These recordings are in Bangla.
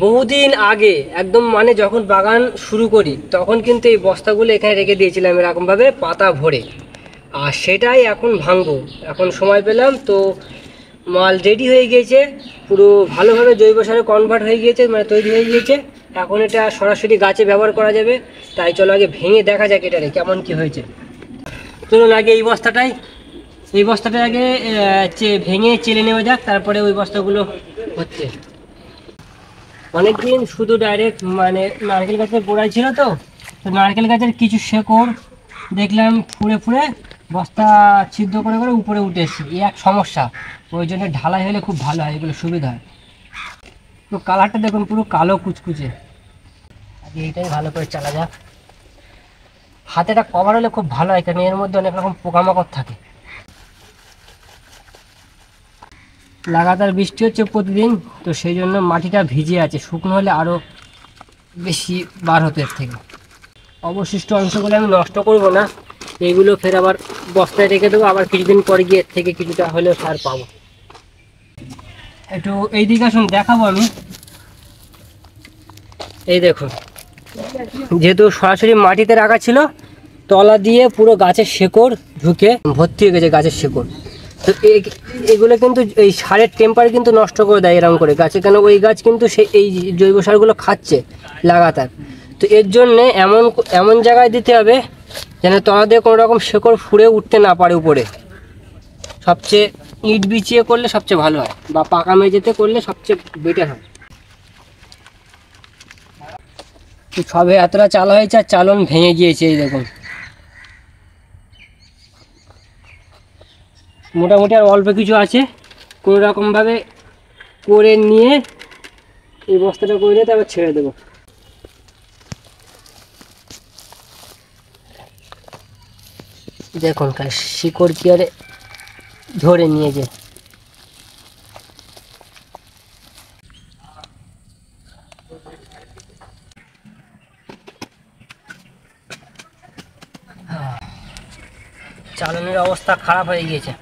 বহুদিন আগে একদম মানে যখন বাগান শুরু করি তখন কিন্তু এই বস্তাগুলো এখানে রেখে দিয়েছিলাম এরকমভাবে পাতা ভরে। আর সেটাই এখন ভাঙবো, এখন সময় পেলাম তো। মাল রেডি হয়ে গিয়েছে, পুরো ভালোভাবে জৈব সারে কনভার্ট হয়ে গিয়েছে, মানে তৈরি হয়ে গিয়েছে। এখন এটা সরাসরি গাছে ব্যবহার করা যাবে। তাই চলো আগে ভেঙে দেখা যাক এটারে কেমন কি হয়েছে। চলুন আগে এই বস্তাটা আগে ভেঙে চেলে নেওয়া যাক, তারপরে ওই বস্তাগুলো হচ্ছে। অনেকদিন শুধু ডাইরেক্ট মানে নারকেল গাছের গোড়ায় ছিল তো, তো নারকেল গাছের কিছু শেকড় দেখলাম ফুঁড়ে ফুঁড়ে বস্তা ছিদ্র করে করে উপরে উঠে এসেছে। এই এক সমস্যা, ওই জন্য ঢালাই হলে খুব ভালো হয়, এগুলো সুবিধা হয়। তো কালারটা দেখুন পুরো কালো কুচকুচে। আগে এইটাই ভালো করে চালা যাক। হাতেটা কভার হলে খুব ভালো হয়, কারণ এর মধ্যে অনেক রকম পোকামাকড় থাকে। লাগাতার বৃষ্টি হচ্ছে প্রতিদিন, তো সেই জন্য মাটিটা ভিজে আছে, শুকনো হলে আরও বেশি বার হতো এর থেকে। অবশিষ্ট অংশগুলো আমি নষ্ট করব না, এইগুলো ফের আবার বস্তায় রেখে দেবো, আবার কিছুদিন পরে গিয়ে এর থেকে কিছুটা হলেও সার পাবো। একটু এই দিকে আসুন, দেখাবো আমি। এই দেখুন, যেহেতু সরাসরি মাটিতে রাখা ছিল, তলা দিয়ে পুরো গাছের শেকড় ঢুকে ভর্তি হয়ে গেছে গাছের শেকড়। তো এগুলো কিন্তু এই সারের টেম্পার কিন্তু নষ্ট করে দেয় এরকম করে গাছে, কেন ওই গাছ কিন্তু সে এই জৈব সারগুলো খাচ্ছে লাগাতার। তো এর জন্যে এমন এমন জায়গায় দিতে হবে যেন তলা দিয়ে কোনো রকম শেকড় ফুঁড়ে উঠতে না পারে উপরে। সবচেয়ে ইট বিছিয়ে করলে সবচেয়ে ভালো হয়, বা পাকা মেঝেতে করলে সবচেয়ে বেটার হয়। সবে এতটা চালা হয়েছে আর চালন ভেঙে গিয়েছে, এই দেখুন। মোটামুটি আর অল্প কিছু আছে, কোনো রকমভাবে করে নিয়ে এই বস্তাটা করে নিয়ে তারপর ছেড়ে দেবো। দেখুন শিকড় কি আরে ধরে নিয়েছে। চালনের অবস্থা খারাপ হয়ে গিয়েছে।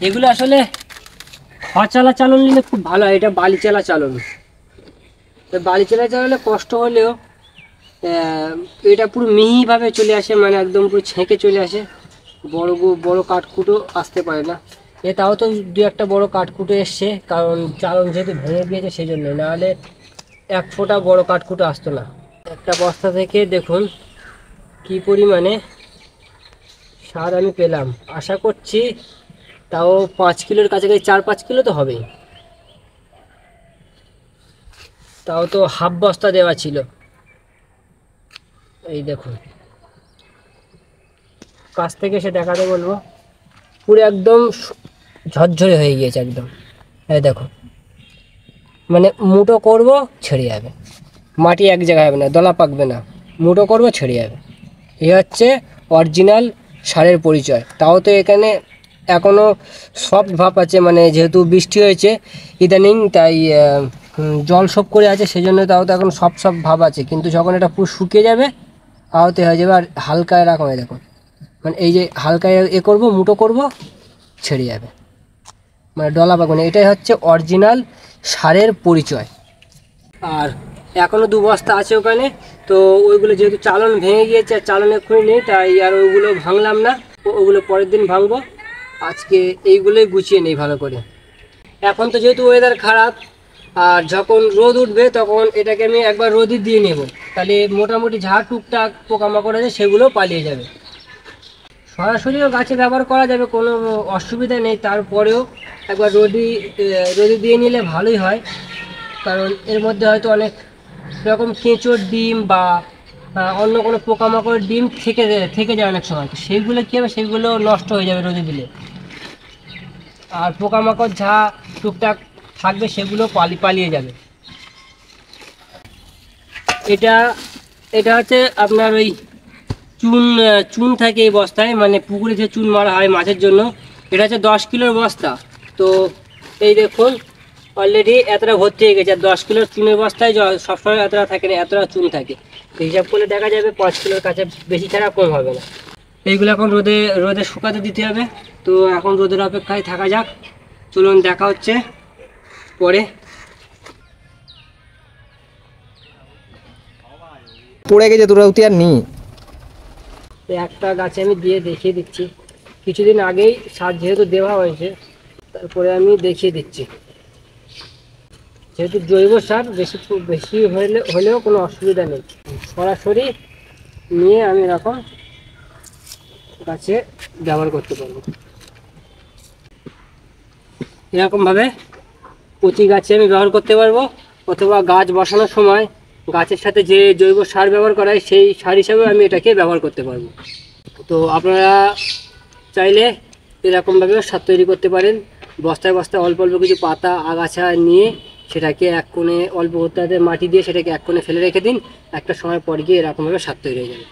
এগুলো আসলে খচালা চালন নিলে খুব ভালো হয়, এটা বালিচালা চালন। তো বালিচালা চালালে কষ্ট হলেও এটা পুরো মিহিভাবে চলে আসে, মানে একদম পুরো ছেঁকে চলে আসে। বড় বড় কাঠকুটো আসতে পারে না। তাও তো দু একটা বড় কাঠকুটো এসছে, কারণ চালন যেহেতু ভেঙে গিয়েছে সেই জন্য, নাহলে এক ফোঁটা বড় কাঠকুটো আসতো না। একটা বস্তা থেকে দেখুন কি পরিমাণে সার আমি পেলাম। আশা করছি তাও 5 কিলোর কাছাকাছি, 4-5 কিলো তো হবেই। তাও তো হাফ বস্তা দেওয়া ছিল। এই দেখুন, কাছ থেকে এসে দেখাতে বলবো, পুরো একদম ঝরঝরে হয়ে গিয়েছে একদম। এই দেখো, মানে মুঠো করব ছেড়ে যাবে, মাটি এক জায়গায় হবে না, দলা পাকবে না। মুঠো করব ছেড়ে যাবে। এই হচ্ছে অরিজিনাল সারের পরিচয়। তাও তো এখানে এখনও সফট ভাব আছে, মানে যেহেতু বৃষ্টি হয়েছে ইদানিং, তাই জল সব করে আছে, সেই জন্য তাও তো এখন সফট সফট ভাব আছে। কিন্তু যখন এটা পুরো শুকিয়ে যাবে আহতে হয়ে যাবে। আর হালকা এরকম দেখুন, মানে এই যে হালকা করবো, মুঠো করব, ছেড়ে যাবে, মানে ডলা পাকবে না। এটাই হচ্ছে অরিজিনাল সারের পরিচয়। আর এখনও 2 বস্তা আছে ওখানে, তো ওইগুলো যেহেতু চালন ভেঙে গিয়েছে আর চালন এক্ষুনি নেই, তাই আর ওইগুলো ভাঙলাম না, ওগুলো পরের দিন ভাঙবো। আজকে এইগুলোই গুছিয়ে নেই ভালো করে। এখন তো যেহেতু ওয়েদার খারাপ, আর যখন রোদ উঠবে তখন এটাকে আমি একবার রোদে দিয়ে নেব, তাহলে মোটামুটি যা টুকটাক পোকামাকড় আছে সেগুলো পালিয়ে যাবে। সরাসরিও গাছে ব্যবহার করা যাবে, কোনো অসুবিধা নেই। তারপরেও একবার রোদে দিয়ে নিলে ভালোই হয়, কারণ এর মধ্যে হয়তো অনেক রকম কেঁচোর ডিম বা অন্য কোনো পোকামাকড়ের ডিম থেকে যায় অনেক সময়। তো সেইগুলো কী হবে, সেইগুলো নষ্ট হয়ে যাবে রোদে দিলে। আর পোকামাকড় যা টুকটাক থাকবে সেগুলো পালিয়ে যাবে। এটা এটা হচ্ছে আপনার ওই চুন থাকে এই বস্তায়, মানে পুকুরে যে চুন মারা হয় মাছের জন্য। এটা হচ্ছে 10 কিলোর বস্তা। তো এই দেখুন অলরেডি এতটা ভর্তি হয়ে গেছে। আর 10 কিলোর চুনের বস্তায় সবসময় এতটা থাকে না, এতটা চুন থাকে। হিসাব করলে দেখা যাবে 5 কিলোর কাছে বেশি ছাড়া কম হবে না। এইগুলো এখন রোদে শুকাতে দিতে হবে। তো এখন রোদের অপেক্ষায় থাকা যাক। চলুন দেখা হচ্ছে পরে। পড়ে গেছে তোরা উঠে আর নি। একটা গাছে আমি দিয়ে দেখিয়ে দিচ্ছি, কিছুদিন আগেই সার যেহেতু দেওয়া হয়েছে তারপরে আমি দেখিয়ে দিচ্ছি। যেহেতু জৈব সার বেশি বেশি হলেও কোনো অসুবিধা নেই, সরাসরি নিয়ে আমি এরকম গাছে ব্যবহার করতে পারবো। এরকমভাবে কচি গাছে আমি ব্যবহার করতে পারবো, অথবা গাছ বসানোর সময় গাছের সাথে যে জৈব সার ব্যবহার করা হয় সেই সার হিসাবে আমি এটাকে ব্যবহার করতে পারবো। তো আপনারা চাইলে এরকমভাবেও সার তৈরি করতে পারেন। বস্তায় বস্তায় অল্প অল্প কিছু পাতা আগাছা নিয়ে সেটাকে এক কোণে অল্প মাটি দিয়ে সেটাকে এক কোণে ফেলে রেখে দিন, একটা সময় পর গিয়ে এরকমভাবে সার তৈরি হয়ে যাবে।